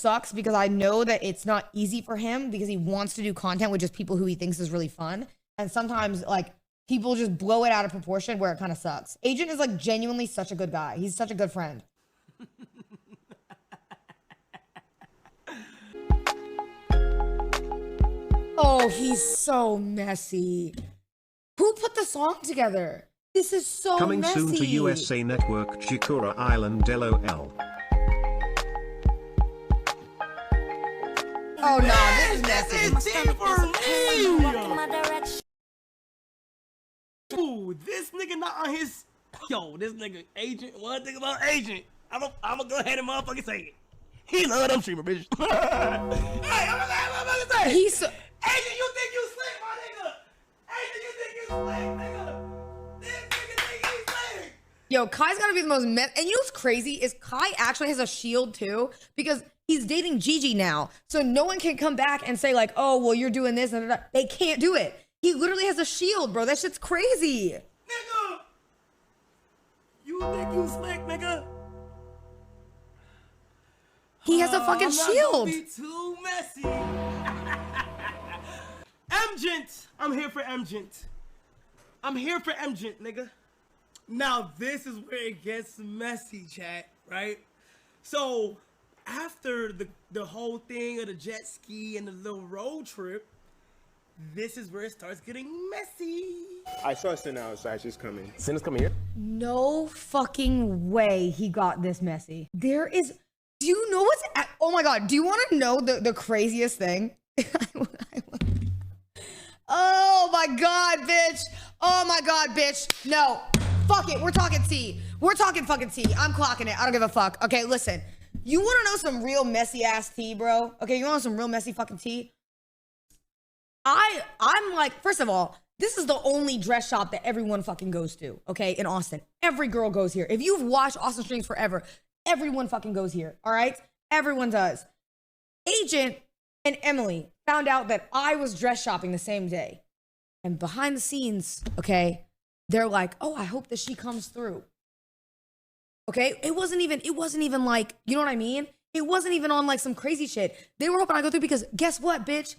sucks because I know that it's not easy for him because he wants to do content with just people who he thinks is really fun. And sometimes like people just blow it out of proportion where it kind of sucks. Agent is like genuinely such a good guy. He's such a good friend. Oh, he's so messy. Who put the song together? This is so Coming messy. soon to USA Network, Chikura Island, LOL. Oh no, this is messy. Ooh, this nigga not on his. Yo, this nigga Agent. One thing about Agent, I'm gonna go ahead and motherfucking say it. He love them streamer bitch. Hey, I'm gonna say it. He's so Agent, you think you slick, my nigga? Agent, you think you slick, nigga? This nigga think he's slick. Yo, Kai's gotta be the most and you know what's crazy is Kai actually has a shield too because he's dating Gigi now. So no one can come back and say like, oh, well, you're doing this and that. They can't do it. He literally has a shield, bro. That shit's crazy. Nigga, you think you slick, nigga? He has a fucking shield. I'm not gonna be too messy. Emgent, I'm here for Emgent. I'm here for Emgent, nigga. Now this is where it gets messy, chat, right? So after the whole thing of the jet ski and the little road trip, this is where it starts getting messy. I saw Cinna outside. She's coming. Cinna's coming here? No fucking way he got this messy. There is, do you know what's, oh my God, do you want to know the craziest thing? Oh my God, bitch. Oh my God, bitch. No, fuck it. We're talking tea. We're talking fucking tea. I'm clocking it. I don't give a fuck. Okay, listen. You want to know some real messy ass tea, bro? Okay, you want some real messy fucking tea? I'm like, first of all, this is the only dress shop that everyone fucking goes to, okay, in Austin. Every girl goes here. If you've watched Austin streams forever, everyone fucking goes here, all right? Everyone does. Agent and Emily found out that I was dress shopping the same day. And behind the scenes, okay, they're like, oh, I hope that she comes through. Okay, it wasn't even like, you know what I mean? It wasn't even on like some crazy shit. They were hoping I go through because guess what, bitch?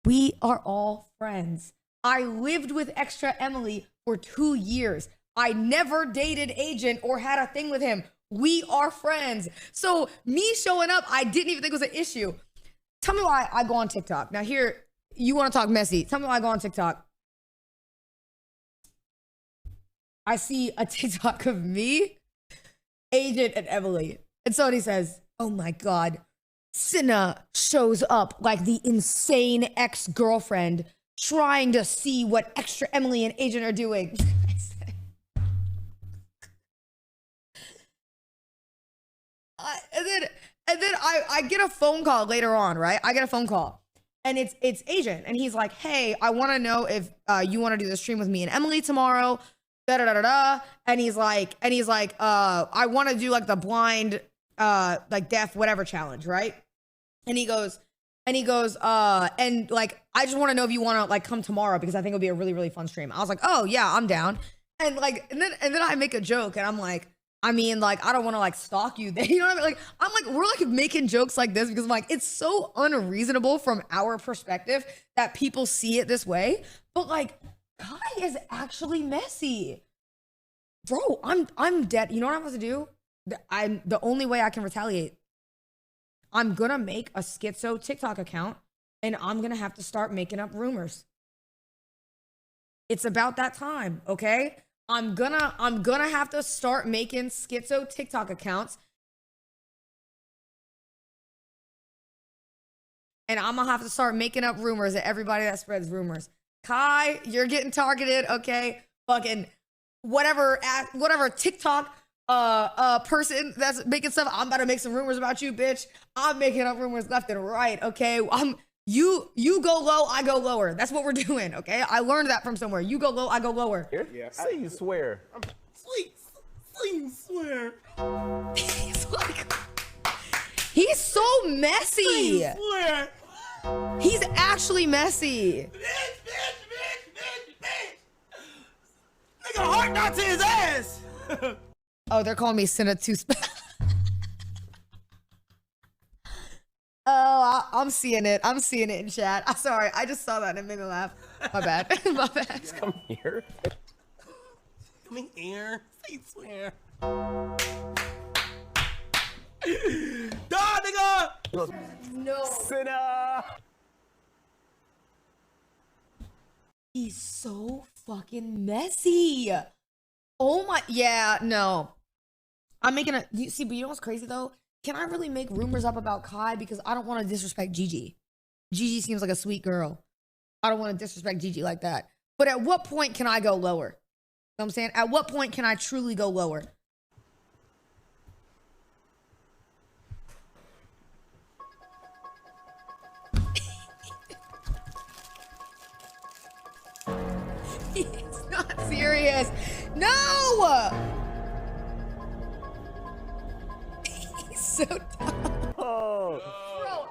We are all friends. I lived with Extra Emily for 2 years. I never dated Agent or had a thing with him. We are friends. So me showing up, I didn't even think was an issue. Tell me why I go on TikTok. Now here, you want to talk messy. Tell me why I go on TikTok. I see a TikTok of me, Agent, and Emily. And somebody says, oh my God, Cinna shows up like the insane ex-girlfriend trying to see what Extra Emily and Agent are doing. And then I get a phone call later on, right? I get a phone call and it's Agent and he's like, hey, I want to know if you want to do the stream with me and Emily tomorrow. Da da da da da. And he's like, I want to do like the blind, like deaf, whatever challenge, right? And he goes, and like, I just want to know if you want to like come tomorrow because I think it'll be a really, really fun stream. I was like, oh yeah, I'm down. And like, and then I make a joke and I'm like, I mean, like, I don't want to like stalk you. You know what I mean? Like, I'm like, we're like making jokes like this because I'm like, it's so unreasonable from our perspective that people see it this way. But like, Kai is actually messy. Bro, I'm dead. You know what I'm supposed to do? The only way I can retaliate. I'm gonna make a schizo TikTok account and I'm gonna have to start making up rumors. It's about that time, okay? I'm gonna have to start making schizo TikTok accounts. And I'm gonna have to start making up rumors to everybody that spreads rumors. Kai, you're getting targeted, okay? Fucking whatever TikTok person that's making stuff. I'm about to make some rumors about you, bitch. I'm making up rumors left and right, okay? You go low, I go lower. That's what we're doing, okay? I learned that from somewhere. You go low, I go lower. Yeah, say you swear. Sweet swear. He's so messy. Swear. He's actually messy. Nigga, heart not to his ass. Oh, they're calling me Cinna too. I'm seeing it. I'm seeing it in chat. I'm sorry. I just saw that and it made me laugh. My bad. My bad. Come here. Come here. Say swear. Duh, nigga. No. Cinna. He's so fucking messy. Oh my, yeah, no. I'm making a, you see, but you know what's crazy though? Can I really make rumors up about Kai? Because I don't want to disrespect Gigi. Gigi seems like a sweet girl. I don't want to disrespect Gigi like that. But at what point can I go lower? You know what I'm saying? At what point can I truly go lower? It's not serious. No! He's so dumb. Oh. Bro,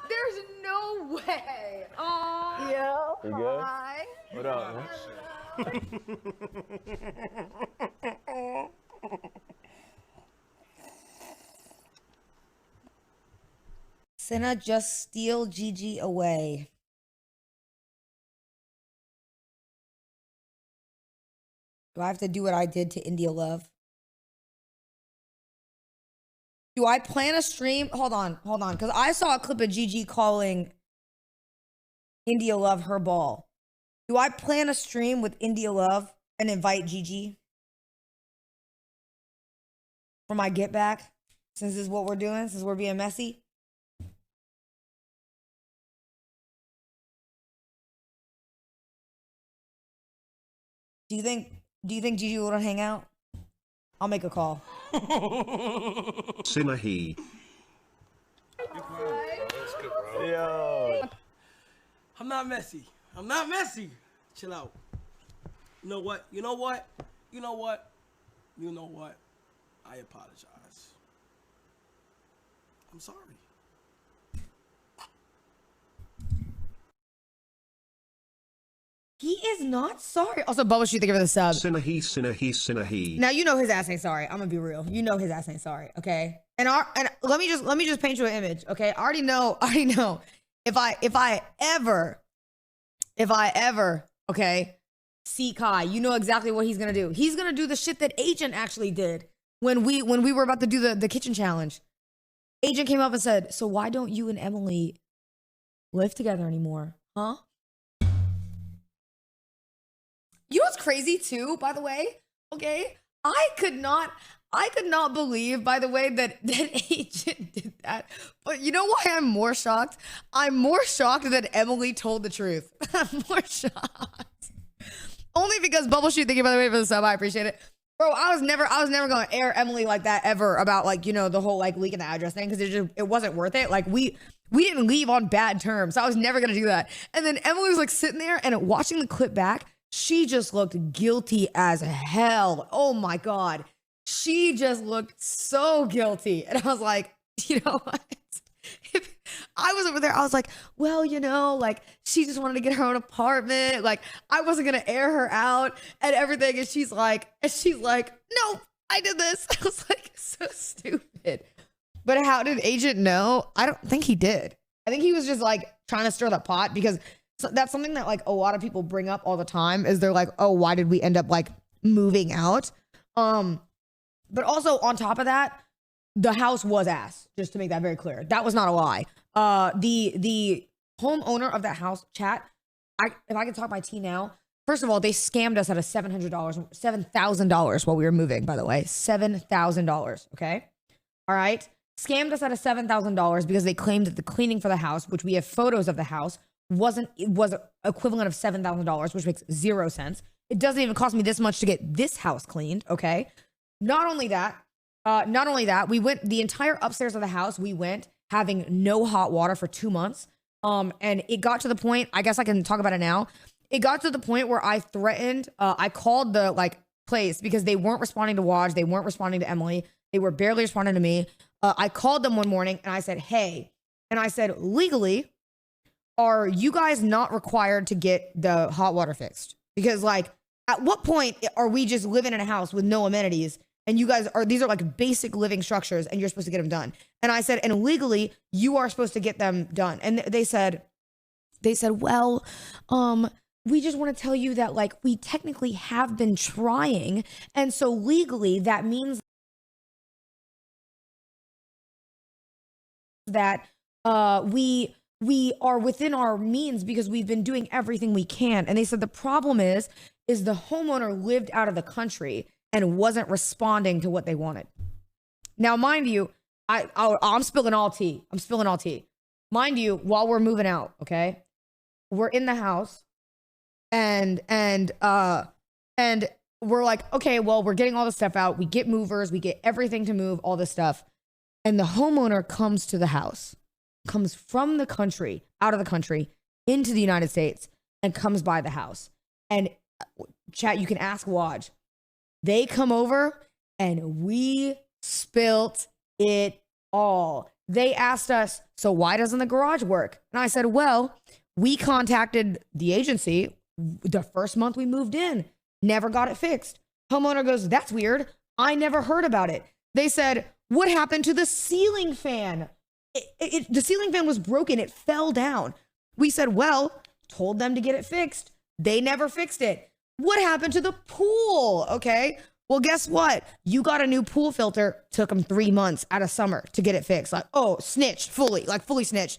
there's no way. Oh, Yeah. You good? hi. What up, man? Cinna, just steal Gigi away. Do I have to do what I did to India Love? Do I plan a stream? Hold on. Because I saw a clip of Gigi calling India Love her ball. Do I plan a stream with India Love and invite Gigi for my get back? Since this is what we're doing, since we're being messy. Do you think Gigi will hang out? I'll make a call. Cinna he. Yo. I'm not messy. I'm not messy. Chill out. You know what? You know what? You know what? You know what? I apologize. I'm sorry. He is not sorry. Also, Bubba Shoot, thank you for the sub. Cinna he, Cinna he, Cinna he. Now you know his ass ain't sorry. I'm gonna be real. You know his ass ain't sorry. Okay. And let me just paint you an image. Okay. I already know. If I ever, okay, see Kai, you know exactly what he's gonna do. He's gonna do the shit that Agent actually did when we were about to do the kitchen challenge. Agent came up and said, "So why don't you and Emily live together anymore, huh?" You know what's crazy too, by the way? Okay, I could not believe, by the way, that Agent did that. But you know why I'm more shocked? I'm more shocked that Emily told the truth. I'm more shocked. Only because Bubble Shoot, thank you by the way for the sub. I appreciate it. Bro, I was never gonna air Emily like that ever about like, you know, the whole like leaking the address thing, because it wasn't worth it. Like we didn't leave on bad terms. So I was never gonna do that. And then Emily was like sitting there and watching the clip back. She just looked guilty as hell. Oh my God. She just looked so guilty. And I was like, you know what? If I was over there, I was like, well, you know, like she just wanted to get her own apartment. Like I wasn't going to air her out and everything. And she's like, no, I did this. I was like, so stupid. But how did Agent know? I don't think he did. I think he was just like trying to stir the pot, because so that's something that like a lot of people bring up all the time, is they're like, oh, why did we end up like moving out? But also on top of that, the house was ass, just to make that very clear. That was not a lie. The homeowner of that house, chat, if I can talk my tea now, first of all, they scammed us out of $7,000 while we were moving, by the way. $7,000, okay? All right? Scammed us out of $7,000 because they claimed that the cleaning for the house, which we have photos of the house, was equivalent of $7,000, which makes 0 sense. It doesn't even cost me this much to get this house cleaned, okay? Not only that, we went the entire upstairs of the house. We went having no hot water for 2 months. And it got to the point, I guess I can talk about it now. It got to the point where I threatened, I called the like place because they weren't responding to Waj. They weren't responding to Emily. They were barely responding to me. I called them one morning and I said, hey, and I said, legally, are you guys not required to get the hot water fixed? Because like, at what point are we just living in a house with no amenities And you guys these are like basic living structures and you're supposed to get them done. And I said, and legally you are supposed to get them done. And they said, well, we just want to tell you that like we technically have been trying. And so legally that means that we are within our means because we've been doing everything we can. And they said the problem is the homeowner lived out of the country and wasn't responding to what they wanted. Now, mind you, I'm spilling all tea. I'm spilling all tea. Mind you, while we're moving out, okay, we're in the house, and we're like, okay, well, we're getting all the stuff out. We get movers, we get everything to move, all this stuff, and the homeowner comes to the house, comes from the country, out of the country, into the United States, and comes by the house. And chat, you can ask Waj. They come over and we spilt it all. They asked us, so why doesn't the garage work? And I said, well, we contacted the agency the first month we moved in, never got it fixed. Homeowner goes, that's weird. I never heard about it. They said, what happened to the ceiling fan? The ceiling fan was broken. It fell down. We said, well, told them to get it fixed. They never fixed it. What happened to the pool? Okay. Well, guess what? You got a new pool filter. Took them 3 months out of summer to get it fixed. Like, oh, snitched fully snitched.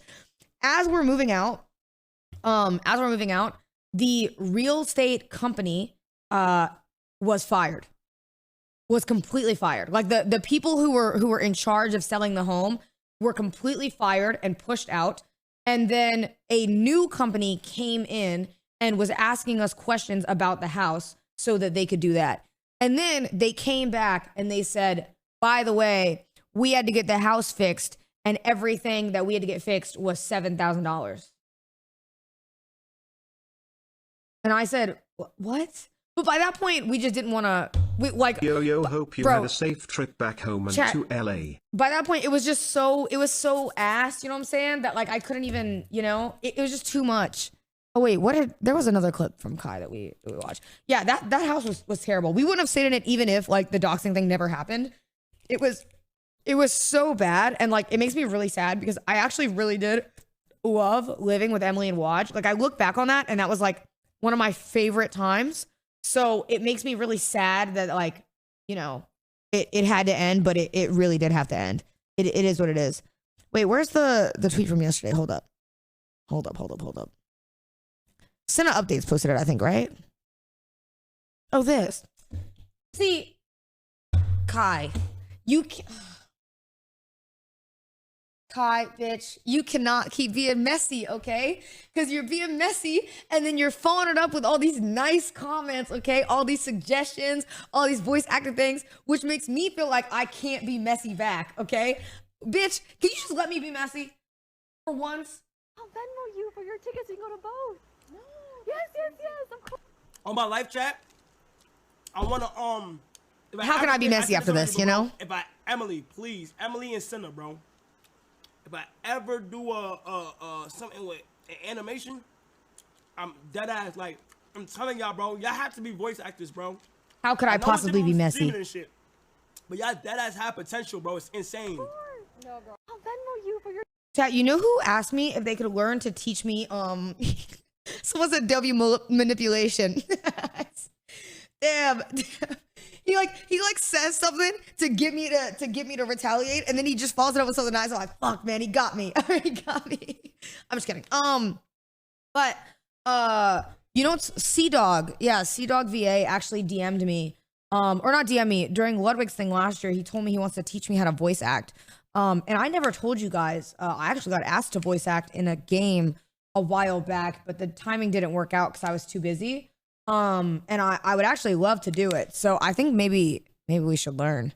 As we're moving out, the real estate company was fired. Was completely fired. Like the people who were in charge of selling the home were completely fired and pushed out. And then a new company came in and was asking us questions about the house so that they could do that. And then they came back and they said, by the way, we had to get the house fixed and everything that we had to get fixed was $7,000. And I said, what? But by that point, we just didn't want to, Yo, hope you bro, had a safe trip back home and chat, to LA. By that point, it was so ass, you know what I'm saying? That like, I couldn't even, it was just too much. Oh wait, there was another clip from Kai that we watched. Yeah, that house was terrible. We wouldn't have stayed in it even if like the doxing thing never happened. It was so bad. And like, it makes me really sad because I actually really did love living with Emily and Waj. Like I look back on that and that was like one of my favorite times. So it makes me really sad that like, it had to end, but it really did have to end. It is what it is. Wait, where's the tweet from yesterday? Hold up. Cinna updates posted it, I think, right? Oh, this. See, Kai, Kai, bitch, you cannot keep being messy, okay? Because you're being messy and then you're following it up with all these nice comments, okay? All these suggestions, all these voice actor things, which makes me feel like I can't be messy back, okay? Bitch, can you just let me be messy for once? I'll Venmo you for your tickets. You can go to both. No. Yes. I'm cool. On my live chat, I want to How can I be messy after this, If Emily and Cinna, bro. If I ever do something with an animation, I'm dead ass. Like I'm telling y'all, bro, y'all have to be voice actors, bro. How could I possibly be messy? And shit, but y'all dead ass have potential, bro. It's insane. No, bro. I'll Venmo you for your. Chat, you know who asked me if they could learn to teach me someone said W manipulation. Damn. He says something to get me to retaliate, and then he just follows it up with something nice. I'm like, fuck, man, he got me. He got me. I'm just kidding. But it's C-Dog. Yeah, C-Dog VA actually DM'd me. Or not DM me during Ludwig's thing last year. He told me he wants to teach me how to voice act. And I never told you guys. I actually got asked to voice act in a game a while back, but the timing didn't work out because I was too busy. And I would actually love to do it. So I think maybe we should learn.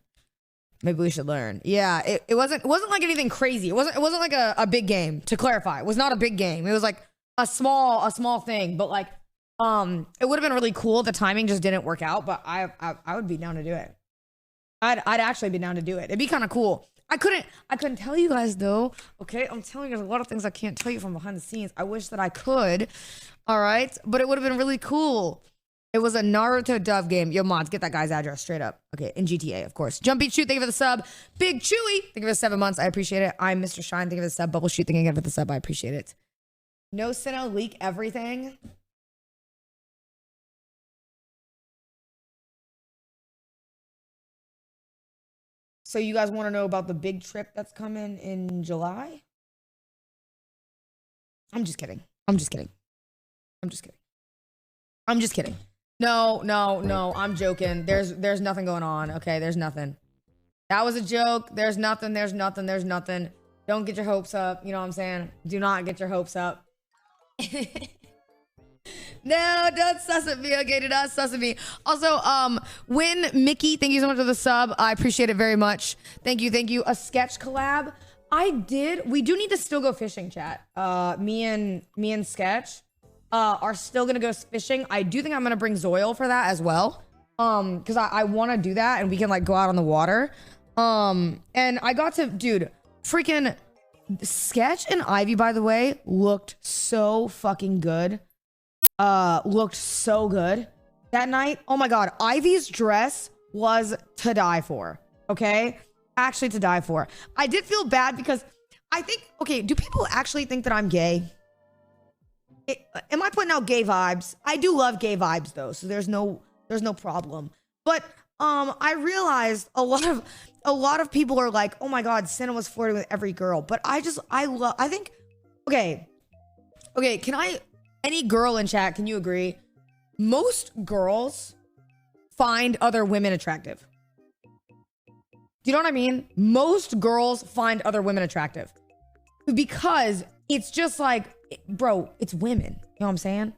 Yeah, it wasn't like anything crazy. It wasn't like a big game, to clarify. It was not a big game. It was like a small thing, but like it would have been really cool. The timing just didn't work out, but I would be down to do it. I'd actually be down to do it. It'd be kind of cool. I couldn't tell you guys though. Okay, I'm telling you, there's a lot of things I can't tell you from behind the scenes. I wish that I could. All right, but it would have been really cool. It was a Naruto Dove game. Yo, mods, get that guy's address straight up. Okay, in GTA, of course. Jumpy Shoot, thank you for the sub. Big Chewy, thank you for the 7 months. I appreciate it. I'm Mr. Shine, thank you for the sub. Bubble Shoot, thank you again for the sub. I appreciate it. No Cinna, leak everything. So you guys want to know about the big trip that's coming in July? I'm just kidding. I'm just kidding. I'm just kidding. I'm just kidding. No, I'm joking. There's nothing going on. Okay, there's nothing. That was a joke. There's nothing. Don't get your hopes up. You know what I'm saying? Do not get your hopes up. No, don't sus at me. Okay, do not sus at me. Also, Win Mickey, thank you so much for the sub. I appreciate it very much. Thank you. A sketch collab. We do need to still go fishing, chat. Me and Sketch are still gonna go fishing. I do think I'm gonna bring Zoil for that as well. Because I want to do that and we can like go out on the water. And I got to, dude, freaking Sketch and Ivy, by the way, looked so fucking good. Looked so good that night. Oh my god, Ivy's dress was to die for. Okay, actually to die for. I did feel bad because I think, okay, do people actually think that I'm gay? Am I putting out gay vibes? I do love gay vibes though, so there's no problem. But I realized a lot of people are like, oh my god, Cinna was flirting with every girl. But I think, okay, any girl in chat, can you agree? Most girls find other women attractive. Do you know what I mean? Most girls find other women attractive. Because it's just like, bro, it's women. You know what I'm saying?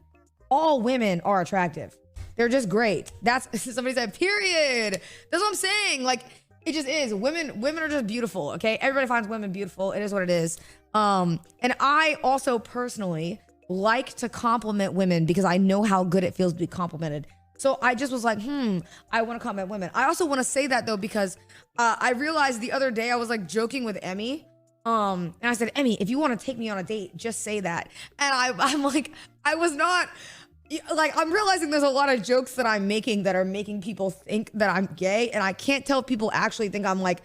All women are attractive. They're just great. That's, somebody said, period. That's what I'm saying. Like, it just is. Women are just beautiful, okay? Everybody finds women beautiful. It is what it is. And I also personally like to compliment women because I know how good it feels to be complimented. So I just was like, I want to compliment women. I also want to say that though, because I realized the other day I was like joking with Emmy. And I said, Emmy, if you want to take me on a date, just say that. And I'm like, I was not, like, I'm realizing there's a lot of jokes that I'm making that are making people think that I'm gay. And I can't tell if people actually think I'm like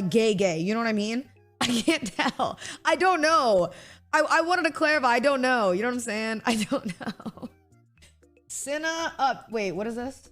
gay. You know what I mean? I can't tell. I don't know. I wanted to clarify. I don't know. You know what I'm saying? I don't know. Cinna up. Wait, what is this?